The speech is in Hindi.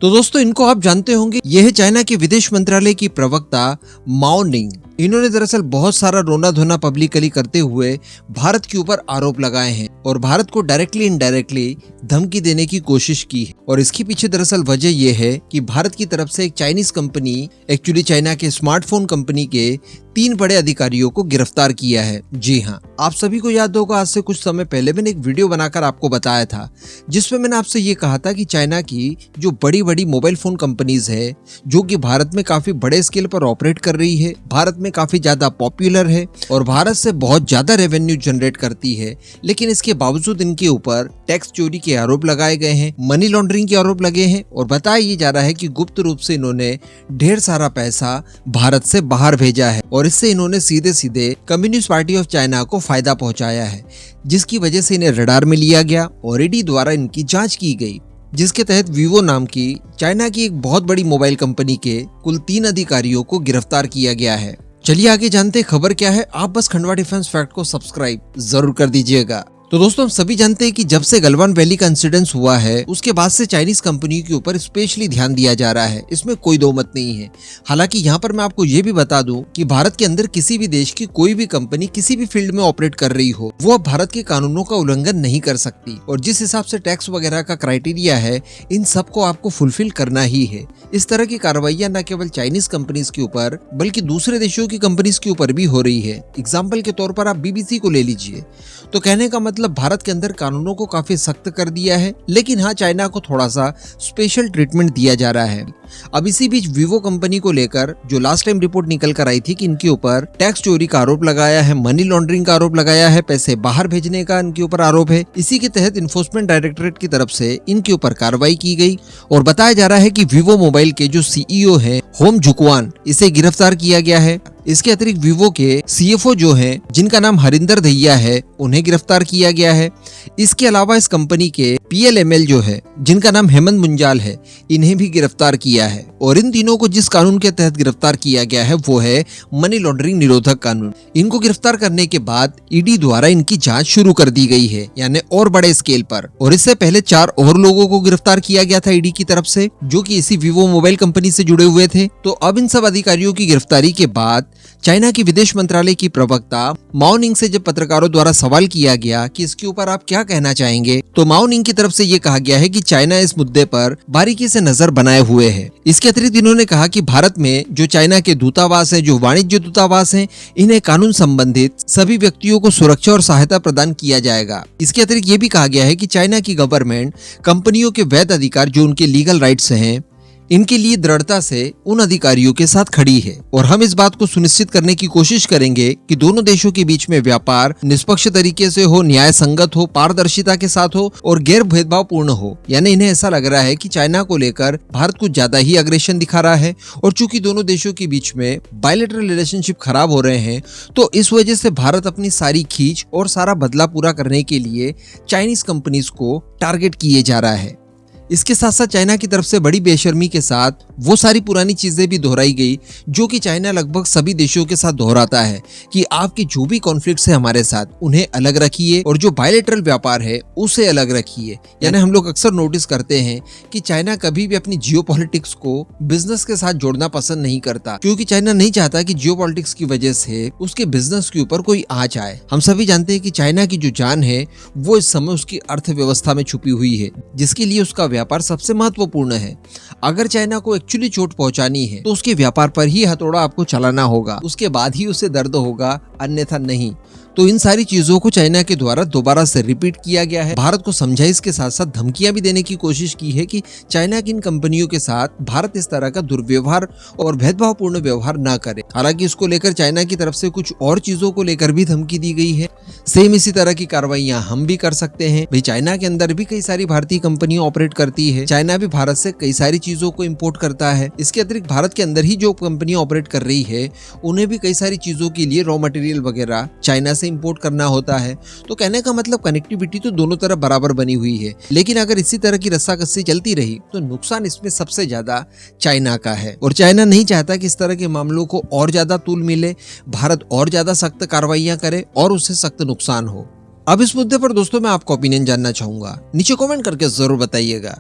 तो दोस्तों इनको आप जानते होंगे, यह है चाइना के विदेश मंत्रालय की प्रवक्ता माओ निंग। इन्होंने दरअसल बहुत सारा रोना धोना पब्लिकली करते हुए भारत के ऊपर आरोप लगाए हैं और भारत को डायरेक्टली इनडायरेक्टली धमकी देने की कोशिश की है। और इसके पीछे दरअसल वजह यह है कि भारत की तरफ से एक चाइनीज कंपनी, एक्चुअली चाइना के स्मार्टफोन कंपनी के 3 बड़े अधिकारियों को गिरफ्तार किया है। जी हाँ, आप सभी को याद होगा, आज से कुछ समय पहले मैंने एक वीडियो बनाकर आपको बताया था जिसमें मैंने आपसे ये कहा था कि चाइना की जो बड़ी बड़ी मोबाइल फोन कंपनीज है जो कि भारत में काफी बड़े स्केल पर ऑपरेट कर रही है, भारत में काफी ज्यादा पॉपुलर है और भारत से बहुत ज्यादा रेवेन्यू जनरेट करती है, लेकिन इसके बावजूद इनके ऊपर टैक्स चोरी के आरोप लगाए गए हैं, मनी लॉन्ड्रिंग के आरोप लगे हैं और बताया ये जा रहा है कि गुप्त रूप से इन्होंने ढेर सारा पैसा भारत से बाहर भेजा है और इससे इन्होंने सीधे सीधे कम्युनिस्ट पार्टी ऑफ चाइना को फायदा पहुंचाया है, जिसकी वजह से इन्हें रडार में लिया गया और ईडी द्वारा इनकी जांच की गई, जिसके तहत वीवो नाम की चाइना की एक बहुत बड़ी मोबाइल कंपनी के कुल 3 अधिकारियों को गिरफ्तार किया गया है। चलिए आगे जानते हैं खबर क्या है। आप बस खंडवा डिफेंस फैक्ट को सब्सक्राइब जरूर कर दीजिएगा। तो दोस्तों हम सभी जानते हैं कि जब से गलवान वैली का इंसिडेंस हुआ है उसके बाद से चाइनीज कंपनियों के ऊपर स्पेशली ध्यान दिया जा रहा है, इसमें कोई दो मत नहीं है। हालांकि यहाँ पर मैं आपको ये भी बता दूं कि भारत के अंदर किसी भी देश की कोई भी कंपनी किसी भी फील्ड में ऑपरेट कर रही हो वो अब भारत के कानूनों का उल्लंघन नहीं कर सकती और जिस हिसाब से टैक्स वगैरह का क्राइटेरिया है इन सबको आपको फुलफिल करना ही है। इस तरह की कार्रवाइयां न केवल चाइनीज कंपनीज के ऊपर बल्कि दूसरे देशों की कंपनीज के ऊपर भी हो रही है। एग्जाम्पल के तौर पर आप बीबीसी को ले लीजिए। तो कहने का मतलब भारत के अंदर कानूनों को काफी सख्त कर दिया है, लेकिन हाँ चाइना को थोड़ा सा स्पेशल ट्रीटमेंट दिया जा रहा है। अब इसी बीच वीवो कंपनी को लेकर जो लास्ट टाइम रिपोर्ट निकल कर आई थी कि इनके ऊपर टैक्स चोरी का आरोप लगाया है, मनी लॉन्ड्रिंग का आरोप लगाया है, पैसे बाहर भेजने का इनके ऊपर आरोप है। इसी के तहत इन्फोर्समेंट डायरेक्टरेट की तरफ से इनके ऊपर कार्रवाई की गई और बताया जा रहा है कि वीवो मोबाइल के जो सीईओ हैं होम जुकवान, इसे गिरफ्तार किया गया है। इसके अतिरिक्त वीवो के सीएफओ जो हैं जिनका नाम हरिंदर दहिया है उन्हें गिरफ्तार किया गया है। इसके अलावा इस कंपनी के पीएलएमएल जो है जिनका नाम हेमंत मुंजाल है इन्हें भी गिरफ्तार किया है और इन तीनों को जिस कानून के तहत गिरफ्तार किया गया है वो है मनी लॉन्ड्रिंग निरोधक कानून। इनको गिरफ्तार करने के बाद ईडी द्वारा इनकी जांच शुरू कर दी गई है, यानी और बड़े स्केल पर। और इससे पहले 4 और लोगों को गिरफ्तार किया गया था ईडी की तरफ से जो कि इसी वीवो मोबाइल कंपनी से जुड़े हुए थे। तो अब इन सब अधिकारियों की गिरफ्तारी के बाद चाइना की विदेश मंत्रालय की प्रवक्ता माओ निंग से जब पत्रकारों द्वारा सवाल किया गया कि इसके ऊपर आप क्या कहना चाहेंगे, तो माओ निंग की तरफ से ये कहा गया है कि चाइना इस मुद्दे पर बारीकी से नजर बनाए हुए है। इसके अतिरिक्त इन्होंने कहा कि भारत में जो चाइना के दूतावास है, जो वाणिज्य दूतावास है, इन्हें कानून संबंधित सभी व्यक्तियों को सुरक्षा और सहायता प्रदान किया जाएगा। इसके अतिरिक्त ये भी कहा गया है कि चाइना की गवर्नमेंट कंपनियों के वैध अधिकार जो उनके लीगल राइट्स हैं इनके लिए दृढ़ता से उन अधिकारियों के साथ खड़ी है और हम इस बात को सुनिश्चित करने की कोशिश करेंगे कि दोनों देशों के बीच में व्यापार निष्पक्ष तरीके से हो, न्याय संगत हो, पारदर्शिता के साथ हो और गैर भेदभाव पूर्ण हो। यानी इन्हें ऐसा लग रहा है कि चाइना को लेकर भारत कुछ ज्यादा ही अग्रेशन दिखा रहा है और चूंकि दोनों देशों के बीच में बायलैटरल रिलेशनशिप खराब हो रहे हैं तो इस वजह से भारत अपनी सारी खींच और सारा बदला पूरा करने के लिए चाइनीज कंपनीज को टारगेट किए जा रहा है। इसके साथ साथ चाइना की तरफ से बड़ी बेशर्मी के साथ वो सारी पुरानी चीजें भी दोहराई गई जो कि चाइना लगभग सभी देशों के साथ दोहराता है कि आपके जो भी कॉन्फ्लिक्ट्स है हमारे साथ उन्हें अलग रखिए और जो बायलैटरल व्यापार है उसे अलग रखिए। यानी हम लोग अक्सर नोटिस करते हैं कि चाइना कभी भी अपनी जियोपॉलिटिक्स को बिजनेस के साथ जोड़ना पसंद नहीं करता, क्योंकि चाइना नहीं चाहता कि जियोपॉलिटिक्स की वजह से उसके बिजनेस के ऊपर कोई आंच आए। हम सभी जानते हैं कि चाइना की जो जान है वो इस समय उसकी अर्थव्यवस्था में छुपी हुई है, जिसके लिए उसका व्यापार सबसे महत्वपूर्ण है। अगर चाइना को एक्चुअली चोट पहुंचानी है तो उसके व्यापार पर ही हथौड़ा आपको चलाना होगा, उसके बाद ही उसे दर्द होगा, अन्यथा नहीं। तो इन सारी चीजों को चाइना के द्वारा दोबारा से रिपीट किया गया है। भारत को समझाइश के साथ साथ धमकियां भी देने की कोशिश की है कि चाइना की इन कंपनियों के साथ भारत इस तरह का दुर्व्यवहार और भेदभावपूर्ण व्यवहार ना करे। हालांकि इसको लेकर चाइना की तरफ से कुछ और चीजों को लेकर भी धमकी दी गई है। सेम इसी तरह की कार्रवाइयां हम भी कर सकते हैं। भाई चाइना के अंदर भी कई सारी भारतीय कंपनियां ऑपरेट करती है, चाइना भी भारत से कई सारी चीजों को इम्पोर्ट करता है। इसके अतिरिक्त भारत के अंदर ही जो कंपनियां ऑपरेट कर रही है उन्हें भी कई सारी चीजों के लिए रॉ मटेरियल वगैरह चाइना से इंपोर्ट करना होता है। तो कहने का मतलब कनेक्टिविटी तो दोनों तरफ बराबर बनी हुई है, लेकिन अगर इसी तरह की रस्साकस्सी चलती रही तो नुकसान इसमें सबसे ज्यादा चाइना का है और चाइना नहीं चाहता कि इस तरह के मामलों को और ज्यादा तूल मिले, भारत और ज्यादा सख्त कार्रवाइयां करे और उससे सख्त नुकसान हो। अब इस मुद्दे पर दोस्तों मैं आपका ओपिनियन जानना चाहूंगा, नीचे कमेंट करके जरूर बताइएगा।